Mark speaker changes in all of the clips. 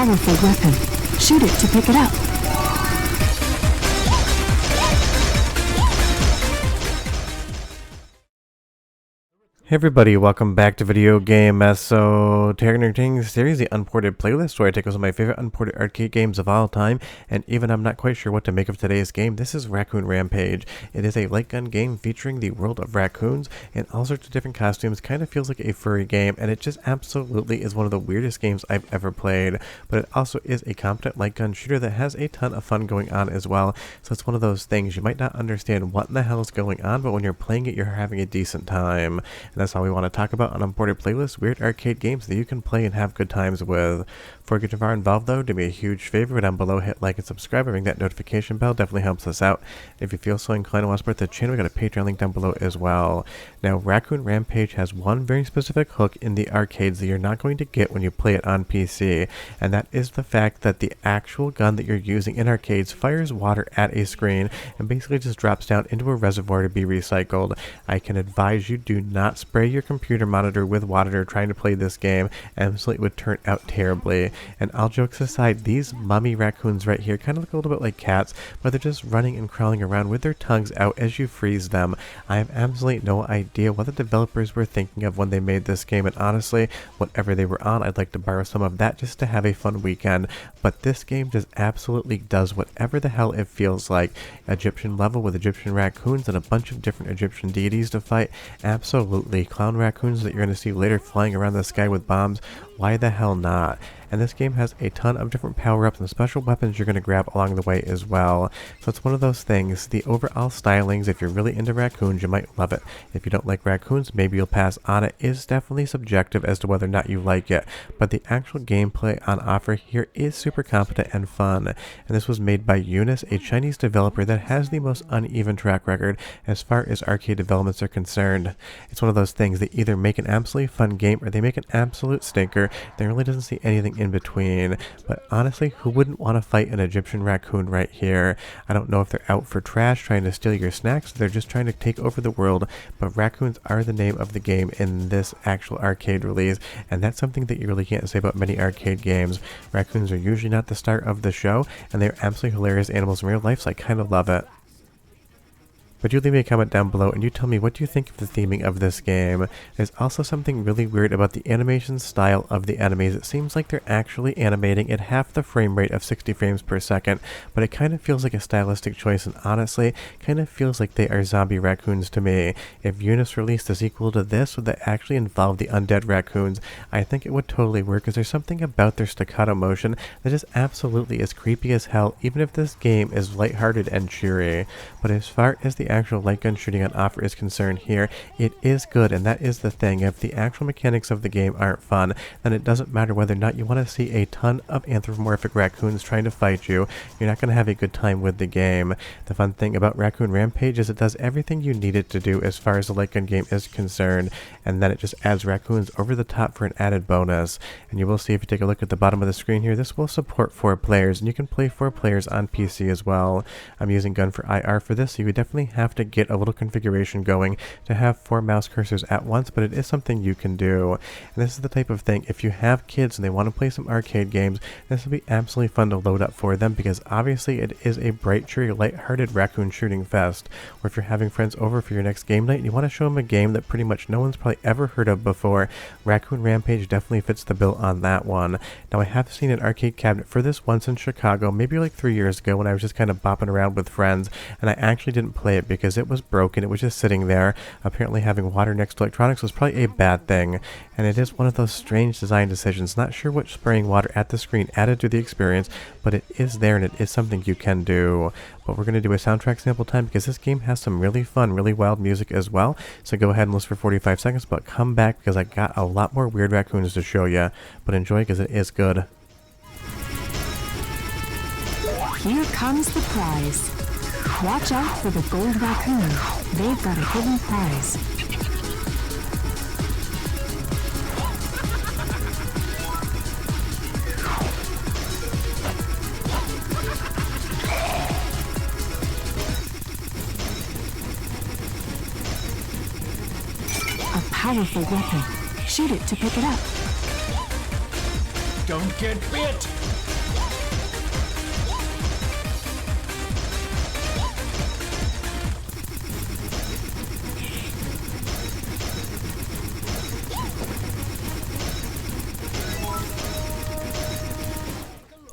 Speaker 1: powerful weapon. Shoot it to pick it up.
Speaker 2: Hey everybody, welcome back to Video Game Esoteric Series, the Unported playlist, where I take some of my favorite unported arcade games of all time, and even I'm not quite sure what to make of today's game. This is Raccoon Rampage. It is a light gun game featuring the world of raccoons and all sorts of different costumes. Kind of feels like a furry game, and it just absolutely is one of the weirdest games I've ever played. But it also is a competent light gun shooter that has a ton of fun going on as well. So it's one of those things you might not understand what in the hell is going on, but when you're playing it, you're having a decent time. That's all we want to talk about on Unported Playlist, weird arcade games that you can play and have good times with. Before we get too far involved though, do me a huge favor, down below hit like and subscribe, ring that notification bell, definitely helps us out. If you feel so inclined and want to support the channel, we got a Patreon link down below as well. Now, Raccoon Rampage has one very specific hook in the arcades that you're not going to get when you play it on PC, and that is the fact that the actual gun that you're using in arcades fires water at a screen and basically just drops down into a reservoir to be recycled. I can advise you, do not spray your computer monitor with water trying to play this game, and it would turn out terribly. And all jokes aside, these mummy raccoons right here kind of look a little bit like cats, but they're just running and crawling around with their tongues out as you freeze them. I have absolutely no idea what the developers were thinking of when they made this game, and honestly, whatever they were on, I'd like to borrow some of that just to have a fun weekend. But this game just absolutely does whatever the hell it feels like. Egyptian level with Egyptian raccoons and a bunch of different Egyptian deities to fight. Absolutely. Clown raccoons that you're going to see later flying around the sky with bombs. Why the hell not? And this game has a ton of different power-ups and special weapons you're going to grab along the way as well. So it's one of those things. The overall stylings, if you're really into raccoons, you might love it. If you don't like raccoons, maybe you'll pass on it. It's definitely subjective as to whether or not you like it. But the actual gameplay on offer here is super competent and fun. And this was made by Eunice, a Chinese developer that has the most uneven track record as far as arcade developments are concerned. It's one of those things. They either make an absolutely fun game or they make an absolute stinker. There really doesn't see anything in between. But honestly, who wouldn't want to fight an Egyptian raccoon right here? I don't know if they're out for trash trying to steal your snacks, or they're just trying to take over the world, but raccoons are the name of the game in this actual arcade release, and that's something that you really can't say about many arcade games. Raccoons are usually not the star of the show, and they're absolutely hilarious animals in real life, so I kind of love it. But you leave me a comment down below and you tell me what you think of the theming of this game. There's also something really weird about the animation style of the enemies. It seems like they're actually animating at half the frame rate of 60 frames per second, but it kind of feels like a stylistic choice, and honestly, kind of feels like they are zombie raccoons to me. If Eunice released a sequel to this that actually involved the undead raccoons, I think it would totally work, because there's something about their staccato motion that is absolutely as creepy as hell, even if this game is lighthearted and cheery. But as far as the actual light gun shooting on offer is concerned here, it is good, and that is the thing. If the actual mechanics of the game aren't fun, then it doesn't matter whether or not you want to see a ton of anthropomorphic raccoons trying to fight you. You're not going to have a good time with the game. The fun thing about Raccoon Rampage is it does everything you need it to do as far as the light gun game is concerned, and then it just adds raccoons over the top for an added bonus. And you will see, if you take a look at the bottom of the screen here, this will support 4 players, and you can play 4 players on PC as well. I'm using Gun for IR for this, so you would definitely have to get a little configuration going to have 4 mouse cursors at once, but it is something you can do. And this is the type of thing, if you have kids and they want to play some arcade games, this will be absolutely fun to load up for them, because obviously it is a bright, cheery, light-hearted raccoon shooting fest. Or if you're having friends over for your next game night and you want to show them a game that pretty much no one's probably ever heard of before, Raccoon Rampage definitely fits the bill on that one. Now, I have seen an arcade cabinet for this once in Chicago, maybe like 3 years ago, when I was just kind of bopping around with friends, and I actually didn't play it because it was broken. It was just sitting there. Apparently having water next to electronics was probably a bad thing, and it is one of those strange design decisions. Not sure what spraying water at the screen added to the experience, but it is there and it is something you can do. But we're going to do a soundtrack sample time, because this game has some really fun, really wild music as well. So go ahead and listen for 45 seconds, but come back because I got a lot more weird raccoons to show you. But enjoy, because it is good.
Speaker 1: Here comes the prize. Watch out for the gold raccoon. They've got a hidden prize. A powerful weapon. Shoot it to pick it up.
Speaker 3: Don't get bit!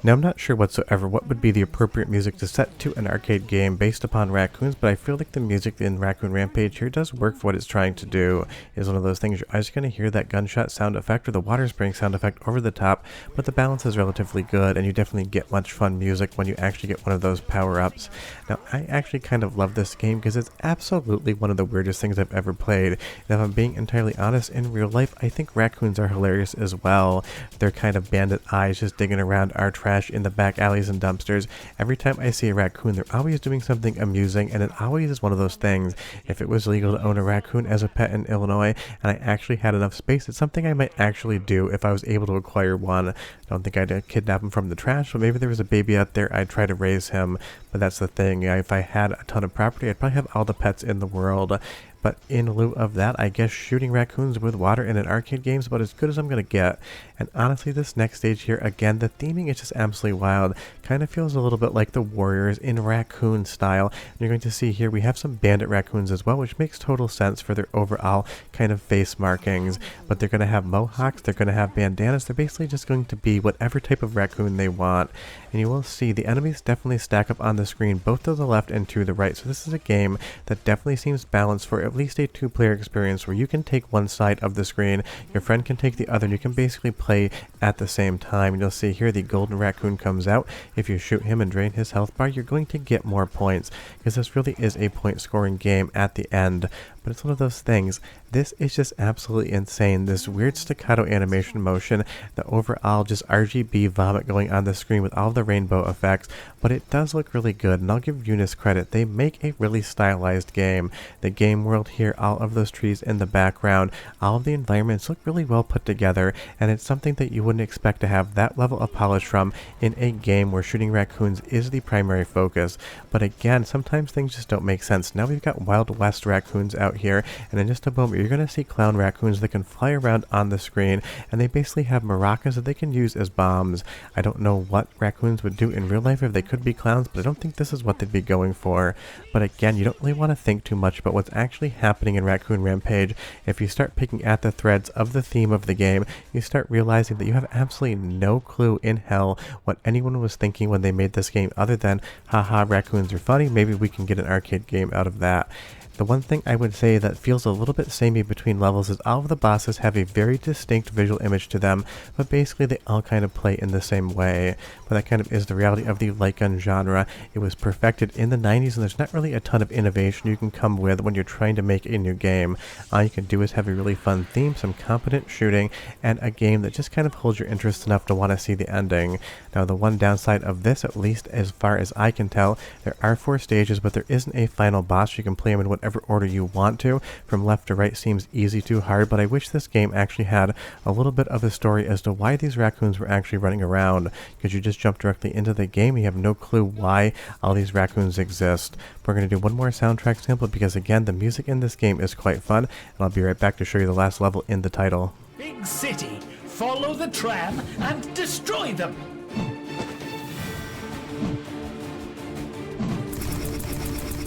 Speaker 2: Now, I'm not sure whatsoever what would be the appropriate music to set to an arcade game based upon raccoons, but I feel like the music in Raccoon Rampage here does work for what it's trying to do. It's one of those things you're always going to hear that gunshot sound effect or the water spraying sound effect over the top, but the balance is relatively good, and you definitely get much fun music when you actually get one of those power-ups. Now, I actually kind of love this game because it's absolutely one of the weirdest things I've ever played. And if I'm being entirely honest, in real life, I think raccoons are hilarious as well. They're kind of bandit eyes just digging around our trash in the back alleys and dumpsters. Every time I see a raccoon, they're always doing something amusing, and it always is one of those things. If it was legal to own a raccoon as a pet in Illinois, and I actually had enough space, it's something I might actually do if I was able to acquire one. I don't think I'd kidnap him from the trash, but maybe there was a baby out there, I'd try to raise him. But that's the thing, if I had a ton of property, I'd probably have all the pets in the world. But in lieu of that, I guess shooting raccoons with water in an arcade game is about as good as I'm going to get. And honestly, this next stage here, again, the theming is just absolutely wild. Kind of feels a little bit like the Warriors in raccoon style. And you're going to see here we have some bandit raccoons as well, which makes total sense for their overall kind of face markings. But they're going to have mohawks, they're going to have bandanas, they're basically just going to be whatever type of raccoon they want. And you will see the enemies definitely stack up on the screen, both to the left and to the right. So this is a game that definitely seems balanced for at least a two-player experience where you can take one side of the screen, your friend can take the other, and you can basically play at the same time. And you'll see here the golden raccoon comes out. If you shoot him and drain his health bar, you're going to get more points, because this really is a point scoring game at the end. But it's one of those things. This is just absolutely insane. This weird staccato animation motion, the overall just RGB vomit going on the screen with all the rainbow effects, but it does look really good, and I'll give Eunice credit. They make a really stylized game. The game world here, all of those trees in the background, all of the environments look really well put together, and it's something that you wouldn't expect to have that level of polish from in a game where shooting raccoons is the primary focus. But again, sometimes things just don't make sense. Now we've got Wild West raccoons out here, and in just a moment you're going to see clown raccoons that can fly around on the screen, and they basically have maracas that they can use as bombs. I don't know what raccoons would do in real life if they could be clowns, but I don't think this is what they'd be going for. But again, you don't really want to think too much about what's actually happening in Raccoon Rampage. If you start picking at the threads of the theme of the game, you start realizing that you have absolutely no clue in hell what anyone was thinking when they made this game, other than, haha, raccoons are funny, maybe we can get an arcade game out of that. The one thing I would say that feels a little bit samey between levels is all of the bosses have a very distinct visual image to them, but basically they all kind of play in the same way. But that kind of is the reality of the light gun genre. It was perfected in the 90s, and there's not really a ton of innovation you can come with when you're trying to make a new game. All you can do is have a really fun theme, some competent shooting, and a game that just kind of holds your interest enough to want to see the ending. Now, the one downside of this, at least as far as I can tell, there are 4 stages, but there isn't a final boss. You can play them in whatever order you want to. From left to right seems easy to hard, but I wish this game actually had a little bit of a story as to why these raccoons were actually running around, because you just jump directly into the game and you have no clue why all these raccoons exist. We're going to do one more soundtrack sample because, again, the music in this game is quite fun, and I'll be right back to show you the last level in the title.
Speaker 3: Big city. Follow the tram and destroy them.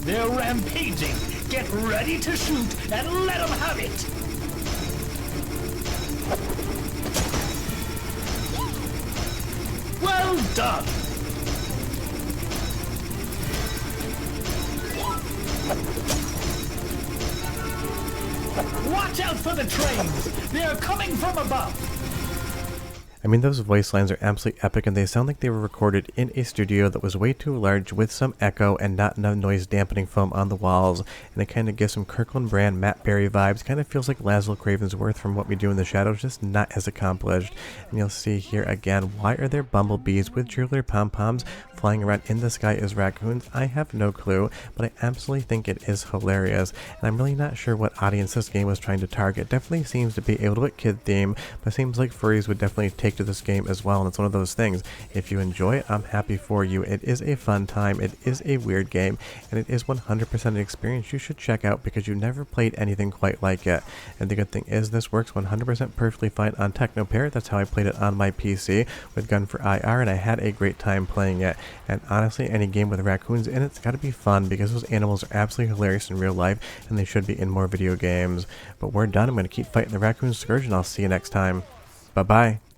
Speaker 3: They're rampaging. Get ready to shoot and let them have it. Well done. Watch out for the trains. They're coming from above.
Speaker 2: I mean, those voice lines are absolutely epic, and they sound like they were recorded in a studio that was way too large with some echo and not enough noise dampening foam on the walls. And it kind of gives some Kirkland brand Matt Berry vibes. Kind of feels like Laszlo Cravensworth from What We Do in the Shadows, just not as accomplished. And you'll see here again, why are there bumblebees with cheerleader pom-poms flying around in the sky as raccoons? I have no clue, but I absolutely think it is hilarious. And I'm really not sure what audience this game was trying to target. Definitely seems to be a little bit kid theme, but seems like furries would definitely take to this game as well, and it's one of those things. If you enjoy it, I'm happy for you. It is a fun time, it is a weird game, and it is 100% an experience you should check out because you've never played anything quite like it. And the good thing is this works 100% perfectly fine on TechnoPair. That's how I played it on my PC with Gun for IR, and I had a great time playing it. And honestly, any game with raccoons in it's got to be fun because those animals are absolutely hilarious in real life, and they should be in more video games. But we're done. I'm going to keep fighting the raccoon scourge, and I'll see you next time. Bye-bye.